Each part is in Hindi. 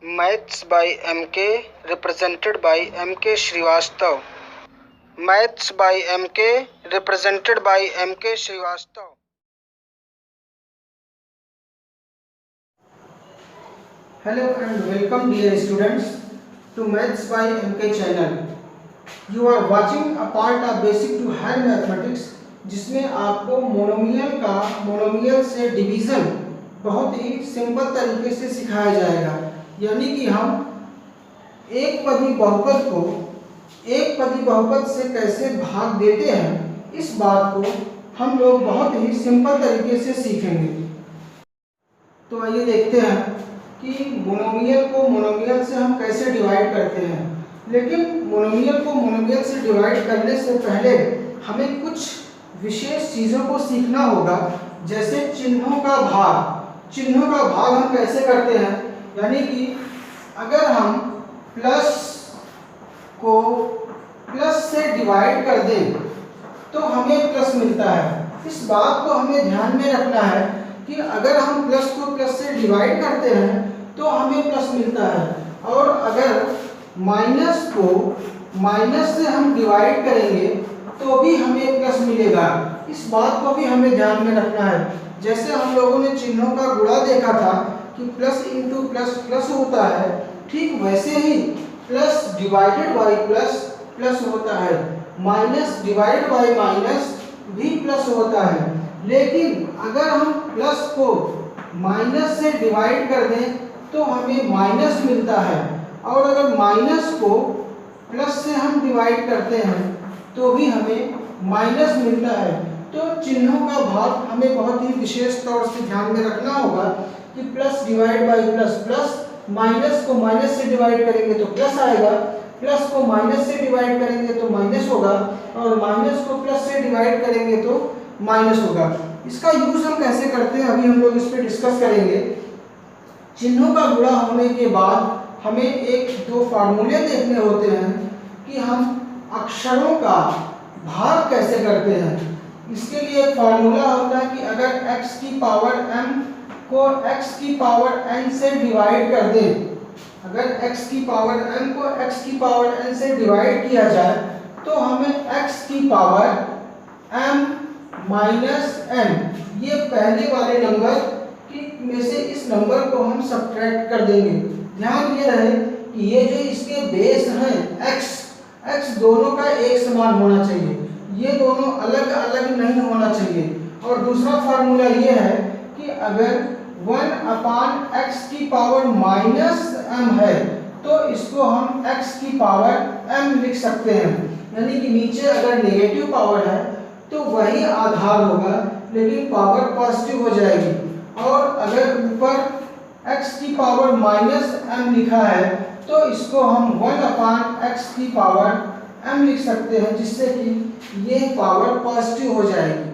Maths by MK, represented by MK Srivastav. Maths by MK, represented by MK Srivastav. Hello and welcome dear students to Maths by MK channel. You are watching a part of Basic to Higher Mathematics जिसमें आपको मोनोमियल से डिवीज़न बहुत ही सिंपल तरीके से सिखाया जाएगा। यानी कि हम एक पदी बहुपद से कैसे भाग देते हैं, इस बात को हम लोग बहुत ही सिंपल तरीके से सीखेंगे। तो आइए देखते हैं कि मोनोमियल को मोनोमियल से हम कैसे डिवाइड करते हैं। लेकिन मोनोमियल को मोनोमियल से डिवाइड करने से पहले हमें कुछ विशेष चीज़ों को सीखना होगा, जैसे चिन्हों का भाग हम कैसे करते हैं। यानी कि अगर हम प्लस को प्लस से डिवाइड कर दें तो हमें प्लस मिलता है। इस बात को हमें ध्यान में रखना है कि अगर हम प्लस को प्लस से डिवाइड करते हैं तो हमें प्लस मिलता है, और अगर माइनस को माइनस से हम डिवाइड करेंगे तो भी हमें प्लस मिलेगा। इस बात को भी हमें ध्यान में रखना है। जैसे हम लोगों ने चिन्हों का गुणा देखा था कि प्लस इंटू प्लस प्लस होता है, ठीक वैसे ही plus divided by plus plus होता है, माइनस डिवाइडेड बाई माइनस भी प्लस होता है। लेकिन अगर हम प्लस को माइनस से डिवाइड कर दें तो हमें माइनस मिलता है, और अगर माइनस को प्लस से हम डिवाइड करते हैं तो भी हमें माइनस मिलता है। तो चिन्हों का भाग हमें बहुत ही विशेष तौर से ध्यान में रखना होगा कि plus divide by plus plus, minus को माइनस से डिवाइड करेंगे तो प्लस आएगा, प्लस को माइनस से डिवाइड करेंगे तो माइनस होगा, और माइनस को प्लस से डिवाइड करेंगे तो माइनस होगा। इसका यूज हम कैसे करते हैं अभी हम लोग इस पर डिस्कस करेंगे। चिन्हों का गुणा होने के बाद हमें एक दो फार्मूले देखने होते हैं कि हम अक्षरों का भाग कैसे करते हैं। इसके लिए एक फार्मूला होता है कि अगर x की पावर m को x की पावर n से डिवाइड कर दें, अगर x की पावर m को x की पावर n से डिवाइड किया जाए तो हमें x की पावर m माइनस n, ये पहले वाले नंबर की में से इस नंबर को हम सब्ट्रैक्ट कर देंगे। ध्यान ये रहे कि ये जो इसके बेस हैं x दोनों का एक समान होना चाहिए, ये दोनों अलग अलग नहीं होना चाहिए। और दूसरा फार्मूला ये है कि अगर 1/x की पावर माइनस m है तो इसको हम x की पावर m लिख सकते हैं। यानी कि नीचे अगर नेगेटिव पावर है तो वही आधार होगा, लेकिन पावर पॉजिटिव हो जाएगी। और अगर ऊपर x की पावर माइनस m लिखा है तो इसको हम 1/x की पावर m लिख सकते हैं, जिससे कि ये पावर पॉजिटिव हो जाएगी।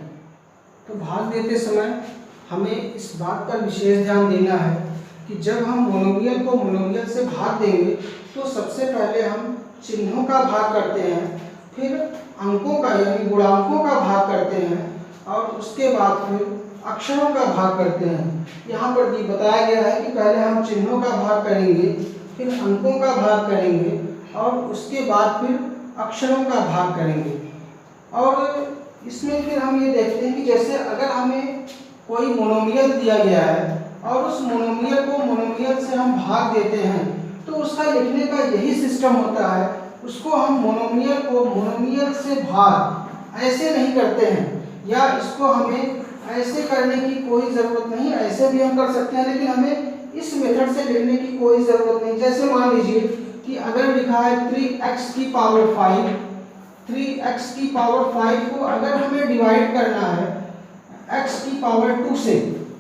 तो भाग देते समय हमें इस बात पर विशेष ध्यान देना है कि जब हम मोनोमियल को मोनोमियल से भाग देंगे तो सबसे पहले हम चिन्हों का भाग करते हैं, फिर अंकों का यानी गुणांकों का भाग करते हैं, और उसके बाद फिर अक्षरों का भाग करते हैं। यहाँ पर भी बताया गया है कि पहले हम चिन्हों का भाग करेंगे, फिर अंकों का भाग करेंगे, और उसके बाद फिर अक्षरों का भाग करेंगे। और इसमें फिर हम ये देखते हैं कि जैसे अगर हमें कोई मोनोमियल दिया गया है और उस मोनोमियल को मोनोमियल से हम भाग देते हैं तो उसका लिखने का यही सिस्टम होता है। उसको हम मोनोमियल को मोनोमियल से भाग ऐसे नहीं करते हैं, या इसको हमें ऐसे करने की कोई ज़रूरत नहीं, ऐसे भी हम कर सकते हैं, लेकिन हमें इस मेथड से लिखने की कोई ज़रूरत नहीं। जैसे मान लीजिए कि अगर लिखा है 3x की पावर 5, 3x की पावर 5 को अगर हमें डिवाइड करना है x की पावर 2 से,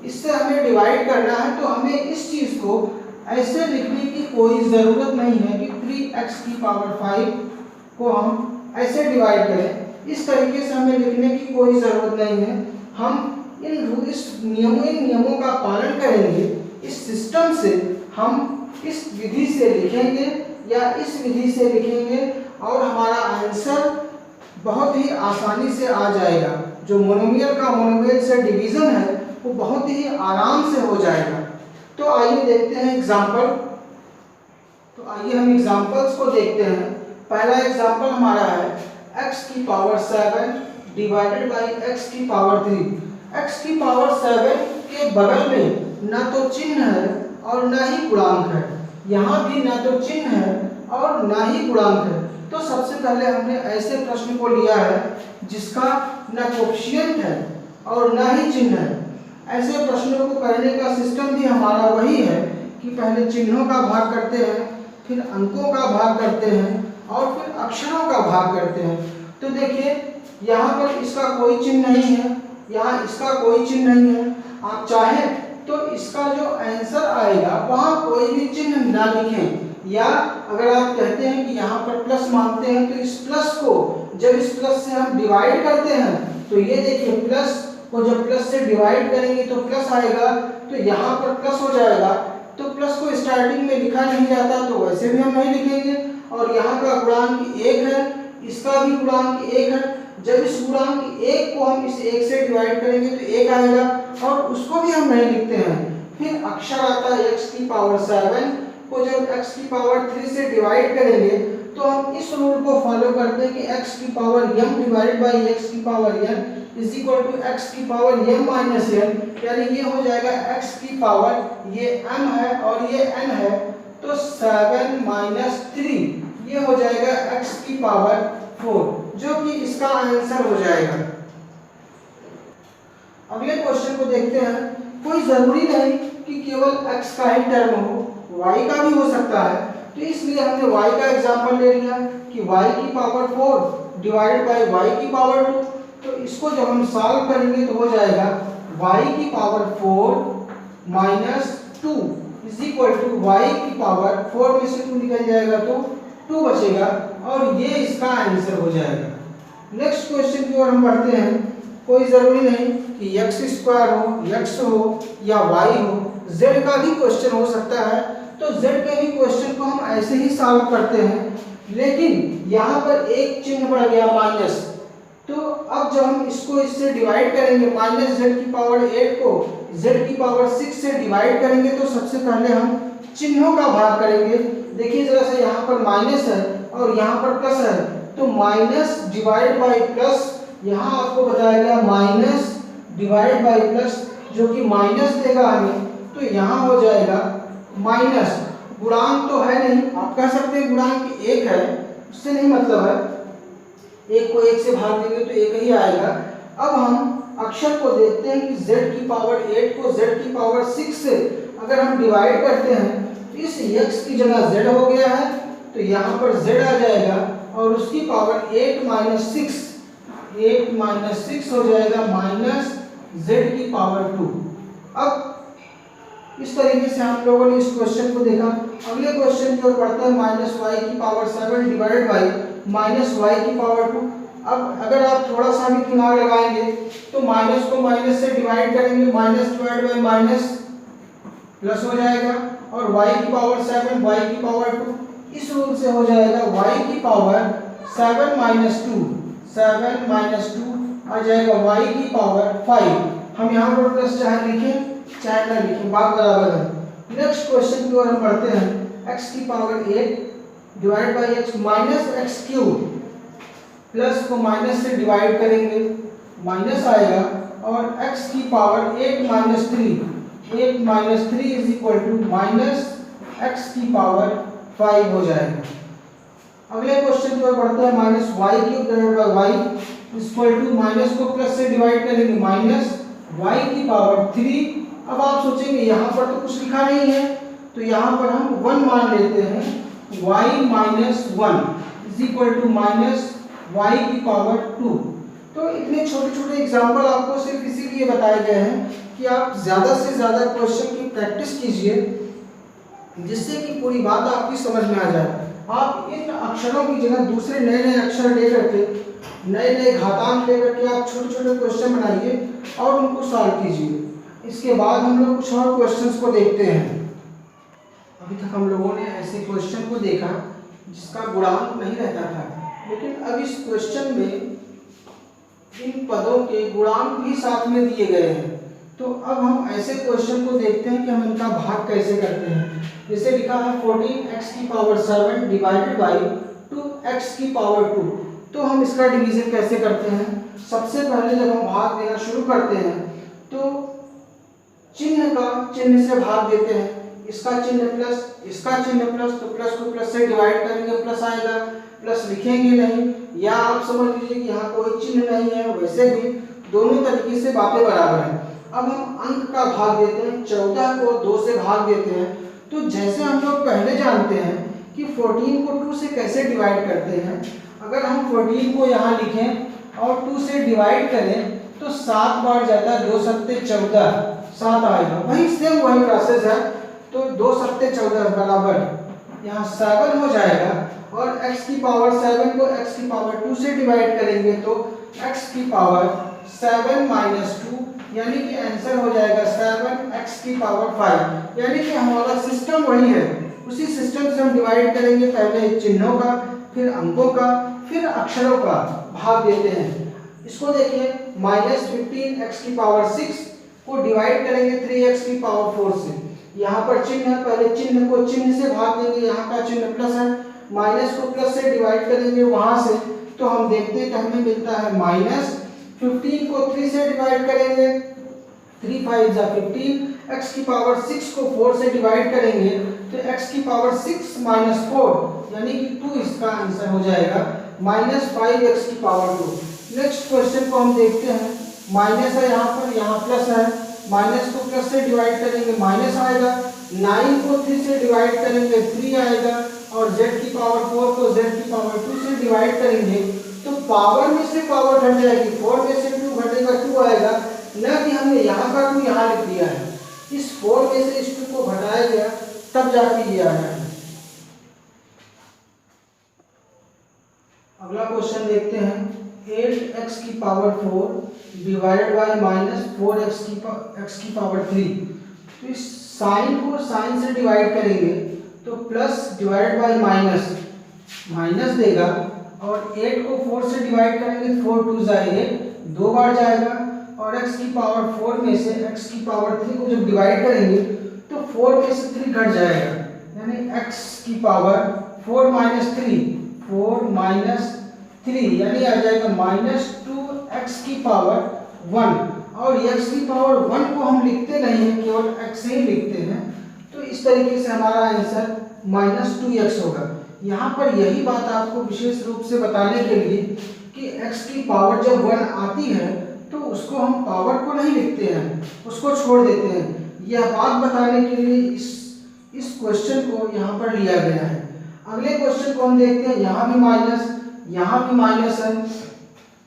इससे हमें डिवाइड करना है, तो हमें इस चीज़ को ऐसे लिखने की कोई ज़रूरत नहीं है कि 3x की पावर 5 को हम ऐसे डिवाइड करें। इस तरीके से हमें लिखने की कोई ज़रूरत नहीं है। हम इन नियमों का पालन करेंगे। इस सिस्टम से हम इस विधि से लिखेंगे या इस विधि से लिखेंगे और हमारा आंसर बहुत ही आसानी से आ जाएगा। जो मोनोमियल का मोनोमियल से डिवीज़न है वो बहुत ही आराम से हो जाएगा। तो आइए देखते हैं एग्जाम्पल तो आइए हम एग्जांपल्स को देखते हैं। पहला एग्जांपल हमारा है x की पावर 7 डिवाइडेड बाई x की पावर 3। x की पावर 7 के बगल में ना तो चिन्ह है और ना ही गुणांक है, यहाँ भी ना तो चिन्ह है और ना ही गुणांक है। तो सबसे पहले हमने ऐसे प्रश्न को लिया है जिसका ना कोएफिशिएंट है और ना ही चिन्ह है। ऐसे प्रश्नों को करने का सिस्टम भी हमारा वही है कि पहले चिन्हों का भाग करते हैं, फिर अंकों का भाग करते हैं और फिर अक्षरों का भाग करते हैं। तो देखिए यहाँ पर इसका कोई चिन्ह नहीं है, यहाँ इसका कोई चिन्ह नहीं है। आप चाहें तो इसका जो आंसर आएगा वहाँ कोई भी चिन्ह ना लिखें, या अगर आप कहते हैं कि यहाँ पर प्लस मानते हैं तो इस प्लस को जब इस प्लस से हम डिवाइड करते हैं तो ये देखिए प्लस को जब प्लस से डिवाइड करेंगे तो प्लस आएगा, तो यहाँ पर प्लस हो जाएगा। तो प्लस को स्टार्टिंग में लिखा नहीं जाता तो वैसे भी हम नहीं लिखेंगे। और यहाँ का गुणांक 1 है, इसका भी गुणांक 1 है। जब इस गुणांक 1 को हम इस 1 से डिवाइड करेंगे तो 1 आएगा और उसको भी हम नहीं लिखते हैं। फिर अक्षर आता है x की पावर 7 को जब x की पावर 3 से डिवाइड करेंगे तो हम इस रूल को फॉलो करते हैं कि x की power m divided by x की power n is equal to x की पावर m माइनस n, यानी ये हो जाएगा x की पावर, ये m है और ये n है, तो 7 माइनस 3 ये हो जाएगा x की पावर 4, जो कि इसका आंसर हो जाएगा। अगले क्वेश्चन को देखते हैं। कोई जरूरी नहीं कि केवल x का ही टर्म हो, y का भी हो सकता है। तो इसलिए हमने y का एग्जांपल ले लिया कि y की पावर 4 डिवाइडेड बाय y की पावर 2। तो इसको जब हम सॉल्व करेंगे तो हो जाएगा y की power 4 minus 2 is equal to y की पावर 4 में से 2 निकल जाएगा तो 2 बचेगा और ये इसका आंसर हो जाएगा। नेक्स्ट क्वेश्चन की ओर हम बढ़ते हैं। कोई जरूरी नहीं कि x स्क्वायर हो, x हो या y हो, z का भी क्वेश्चन हो सकता है। तो z के भी क्वेश्चन को हम ऐसे ही सॉल्व करते हैं, लेकिन यहाँ पर एक चिन्ह बढ़ गया माइनस। तो अब जब हम इसको इससे डिवाइड करेंगे, माइनस z की पावर 8 को z की पावर 6 से डिवाइड करेंगे, तो सबसे पहले हम चिन्हों का भाग करेंगे। देखिए जरा सा, यहाँ पर माइनस है और यहाँ पर प्लस है, तो माइनस डिवाइड बाई प्लस, यहाँ आपको बताया गया माइनस डिवाइड बाई प्लस जो कि माइनस देगा हमें, तो यहाँ हो जाएगा माइनस। गुणांक तो है नहीं, आप कह सकते हैं गुणांक 1 है, उससे नहीं मतलब है, 1 को 1 से भाग देंगे तो 1 ही आएगा। अब हम अक्षर को देखते हैं कि z की पावर 8 को z की पावर 6 से अगर हम डिवाइड करते हैं तो इस x की जगह z हो गया है, तो यहाँ पर z आ जाएगा और उसकी पावर 8 माइनस 6 हो जाएगा माइनस z की पावर 2। अब इस तरीके से हम लोगों ने इस क्वेश्चन को देखा। अगले क्वेश्चन की ओर बढ़ते हैं। माइनस वाई की power 7 divided by minus y की पावर 2। अब अगर आप थोड़ा सा भी दिमाग लगाएंगे तो माइनस को माइनस से डिवाइड करेंगे, minus divide by minus plus हो जाएगा और y की पावर 7 y की पावर 2, इस रूल से हो जाएगा y की पावर 7 माइनस 2 आ जाएगा y की पावर 5। हम यहाँ पर प्लस चाहे लिखें चाहे ना लिखें, बात बराबर है। नेक्स्ट क्वेश्चन की ओर हम बढ़ते हैं। x की power 8 divide by x minus x cube, plus को माइनस से डिवाइड करेंगे माइनस आएगा और x की power 8 minus 3 is equal to minus x की पावर 5 हो जाएगा। अगले क्वेश्चन की ओर बढ़ते हैं। Minus y cube divide by y is equal to, minus को प्लस से डिवाइड करेंगे माइनस y की पावर 3। अब आप सोचेंगे यहाँ पर तो कुछ लिखा नहीं है, तो यहाँ पर हम 1 मान लेते हैं, y minus 1 is equal to minus y की पावर 2। तो इतने छोटे छोटे एग्जाम्पल आपको सिर्फ इसीलिए बताए गए हैं कि आप ज़्यादा से ज़्यादा क्वेश्चन की प्रैक्टिस कीजिए, जिससे कि पूरी बात आपकी समझ में आ जाए। आप इन अक्षरों की जगह दूसरे नए नए अक्षर लेकर के, नए नए घातांक लेकर के आप छोटे छोटे क्वेश्चन बनाइए और उनको सॉल्व कीजिए। इसके बाद हम लोग कुछ और क्वेश्चंस को देखते हैं। अभी तक हम लोगों ने ऐसे क्वेश्चन को देखा जिसका गुणांक नहीं रहता था, लेकिन अब इस क्वेश्चन में इन पदों के गुणांक भी साथ में दिए गए हैं। तो अब हम ऐसे क्वेश्चन को देखते हैं कि हम इनका भाग कैसे करते हैं। जैसे लिखा है 14x की पावर 7 डिवाइडेड बाई 2x की पावर 2। तो हम इसका डिवीजन कैसे करते हैं? सबसे पहले जब हम भाग देना शुरू करते हैं तो चिन्ह से भाग देते हैं। इसका चिन्ह प्लस, इसका चिन्ह प्लस, तो प्लस को प्लस से डिवाइड करेंगे प्लस आएगा, प्लस लिखेंगे नहीं, या आप समझ लीजिए कि यहाँ कोई चिन्ह नहीं है, वैसे भी दोनों तरीके से बातें बराबर हैं। अब हम अंक का भाग देते हैं, 14 को 2 से भाग देते हैं। तो जैसे हम लोग पहले जानते हैं कि 14 को 2 से कैसे डिवाइड करते हैं, अगर हम 14 को यहाँ लिखें और 2 से डिवाइड करें तो 7 बार जाता है, 2 सत्ते 14, 7 आएगा। वही सेम वही प्रोसेस है। तो 2 सत्ते 14 बराबर यहाँ 7 हो जाएगा, और x की पावर 7 को x की पावर 2 से डिवाइड करेंगे तो x की पावर 7 माइनस 2, यानी कि आंसर हो जाएगा 7x की पावर 5। यानी कि हमारा सिस्टम वही है, उसी सिस्टम से हम डिवाइड करेंगे, पहले चिन्हों का, फिर अंकों का, फिर अक्षरों का भाग देते हैं। इसको देखिए, माइनस 15x की पावर 6 को डिवाइड करेंगे 3x की पावर 4 से। यहाँ पर चिन्ह है, पहले चिन्ह को चिन्ह से भाग देंगे, यहाँ का चिन्ह प्लस है, माइनस को प्लस से डिवाइड करेंगे वहां से, तो हम देखते हैं कि हमें मिलता है माइनस 15 को 3 से डिवाइड करेंगे, 3 5 जा 15, x की पावर 6 को 4 से डिवाइड करेंगे तो x की पावर 6 माइनस 4 यानी कि 2 इसका आंसर हो जाएगा, माइनस 5x की पावर 2। नेक्स्ट क्वेश्चन को हम देखते हैं, माइनस है यहाँ पर, यहाँ प्लस है, माइनस को प्लस से डिवाइड करेंगे माइनस आएगा, 9 को 3 से डिवाइड करेंगे 3 आएगा, और z की पावर 4 को z की पावर 2 से डिवाइड करेंगे तो पावर में से पावर घट जाएगी, 4 में से 2 घटेगा 2 आएगा, न कि हमने यहाँ का 2 यहाँ लिख दिया है, इस 4 में से इस 2 को घटाया गया तब जाके ये आया है। अगला क्वेश्चन देखते हैं, 8x की power 4 divided by minus 4x की पावर 3। तो इस साइन को साइन से डिवाइड करेंगे तो plus divided by minus, minus देगा, और 8 को 4 से डिवाइड करेंगे, 4 2 जाएंगे, 2 बार जाएगा, और x की पावर 4 में से x की पावर 3 को जब डिवाइड करेंगे तो 4 में से 3 घट जाएगा, यानी x की पावर 4 माइनस 3, 4 माइनस 3 यानी आ जाएगा माइनस 2x की पावर 1। और x की पावर 1 को हम लिखते नहीं हैं, केवल x ही लिखते हैं, तो इस तरीके से हमारा आंसर माइनस 2x होगा। यहाँ पर यही बात आपको विशेष रूप से बताने के लिए कि x की पावर जब 1 आती है तो उसको हम पावर को नहीं लिखते हैं, उसको छोड़ देते हैं। यह बात बताने के लिए इस क्वेश्चन को यहाँ पर लिया गया है। अगले क्वेश्चन को हम देखते हैं, यहाँ भी माइनस, यहाँ भी माइनस है,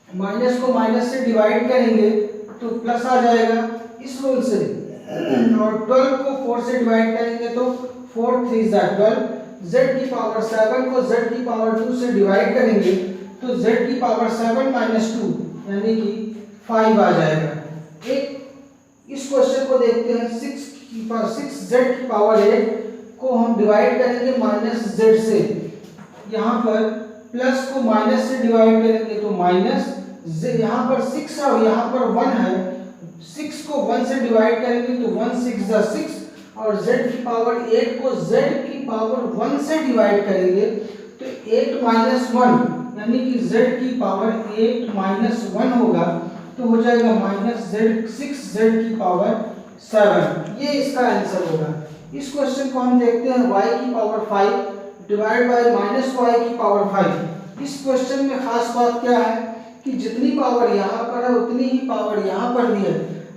माइनस को माइनस से डिवाइड करेंगे तो प्लस आ जाएगा इस रूल से, और 12 को 4 से डिवाइड करेंगे तो 4 3 12, z की पावर 7 को z की पावर 2 से डिवाइड करेंगे तो z की पावर 7 माइनस 2 यानी कि 5 आ जाएगा। एक इस क्वेश्चन को देखते हैं, 6z की पावर 8 को हम डिवाइड करेंगे माइनस z से, यहाँ पर प्लस को माइनस से डिवाइड करेंगे तो माइनस, यहाँ पर 6 और यहाँ पर 1 है, 6 को 1 से डिवाइड करेंगे तो 1 6 जा 6, और z की पावर 8 को z की पावर 1 से डिवाइड करेंगे तो 8 माइनस 1 यानी कि z की पावर 8 माइनस 1 होगा, तो हो जाएगा माइनस 6z की पावर 7। ये इसका आंसर होगा। इस क्वेश्चन को हम देखते हैं, y की power 5 divide by minus y की पावर 5। इस क्वेश्चन में खास बात क्या है कि जितनी पावर यहाँ पर है उतनी ही पावर यहाँ पर भी है।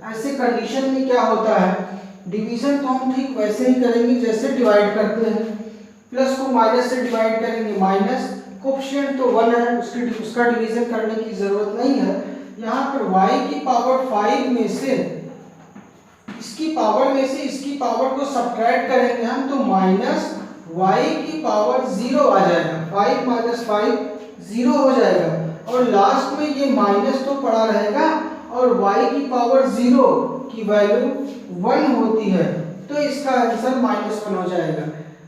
ऐसे कंडीशन में क्या होता है, डिवीजन तो हम ठीक वैसे ही करेंगे जैसे डिवाइड करते हैं, प्लस को माइनस से डिवाइड करेंगे माइनस, कोएफिशिएंट तो 1 है, उसका डिवीजन करने की जरूरत नहीं है। यहाँ पर y की पावर 5 में से इसकी पावर को सब्ट्रैक्ट करेंगे हम तो माइनस y की पावर 0 आ जाएगा, 5 माइनस 5 0 हो जाएगा, और लास्ट में ये माइनस तो पड़ा रहेगा और y की पावर 0 की वैल्यू 1 होती है, तो इसका आंसर -1 हो जाएगा।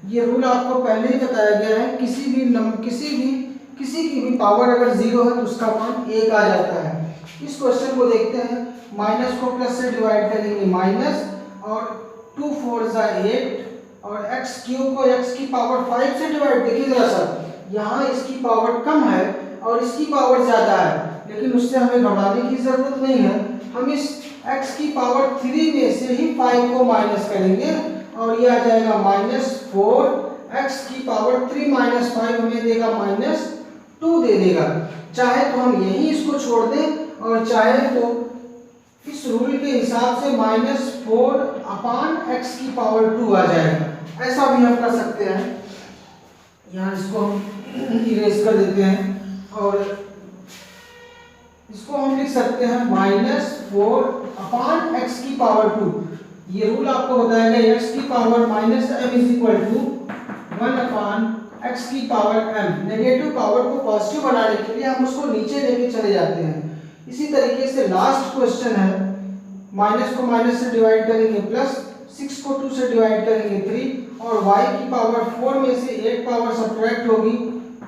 ये रूल आपको पहले ही बताया गया है, किसी की भी पावर अगर 0 है तो उसका मान 1 आ जाता है। इस क्वेश्चन को देखते हैं, माइनस को प्लस से डिवाइड करेंगे माइनस, और 2 4 जा 8, और एक्स क्यूब को एक्स की पावर 5 से डिवाइड। देखिए जरा सा, यहाँ इसकी पावर कम है और इसकी पावर ज़्यादा है, लेकिन उससे हमें घबराने की ज़रूरत नहीं है। हम इस x की पावर 3 में से ही 5 को माइनस करेंगे और ये आ जाएगा -4। x की पावर 3 माइनस 5 हमें देगा -2 दे देगा। चाहे तो हम यहीं इसको छोड़ दें और चाहे तो इस रूल के हिसाब से -4 अपान x की पावर 2 आ जाएगा। ऐसा भी हम कर सकते हैं। यहाँ इसको हम इरेज कर देते हैं और इसको हम लिख सकते हैं -4 अपान x की पावर 2। ये रूल आपको बताएगा x की पावर -m = 1 अपान x की पावर m। नेगेटिव पावर को पॉजिटिव बनाने के लिए हम उसको नीचे लेके चले जाते हैं। इसी तरीके से लास्ट क्वेश्चन है, माइनस को माइनस से डिवाइड करेंगे प्लस, 6 को 2 से डिवाइड करेंगे 3, और y की पावर 4 में से 8 पावर सब्ट्रैक्ट होगी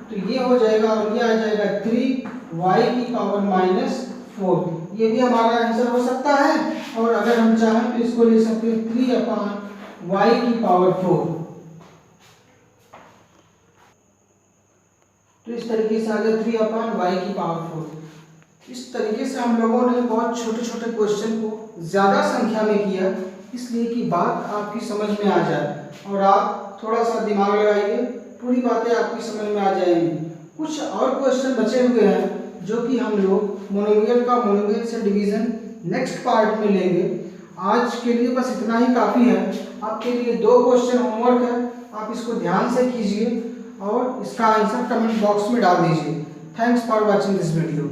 तो ये हो जाएगा और ये आ जाएगा 3y की पावर -4। ये भी हमारा आंसर हो सकता है, और अगर हम चाहें तो इसको ले सकते हैं 3 अपान y की पावर 4। तो इस तरीके से आ गया 3 अपान y की पावर 4। इस तरीके से हम लोगों ने बहुत छोटे छोटे क्वेश्चन को ज़्यादा संख्या में किया, इसलिए कि बात आपकी समझ में आ जाए, और आप थोड़ा सा दिमाग लगाइए, पूरी बातें आपकी समझ में आ जाएंगी। कुछ और क्वेश्चन बचे हुए हैं जो कि हम लोग मोनोमियल का मोनोमियल से डिवीज़न नेक्स्ट पार्ट में लेंगे। आज के लिए बस इतना ही काफ़ी है। आपके लिए 2 क्वेश्चन होमवर्क है, आप इसको ध्यान से कीजिए और इसका आंसर कमेंट बॉक्स में डाल दीजिए। Thanks for watching this video.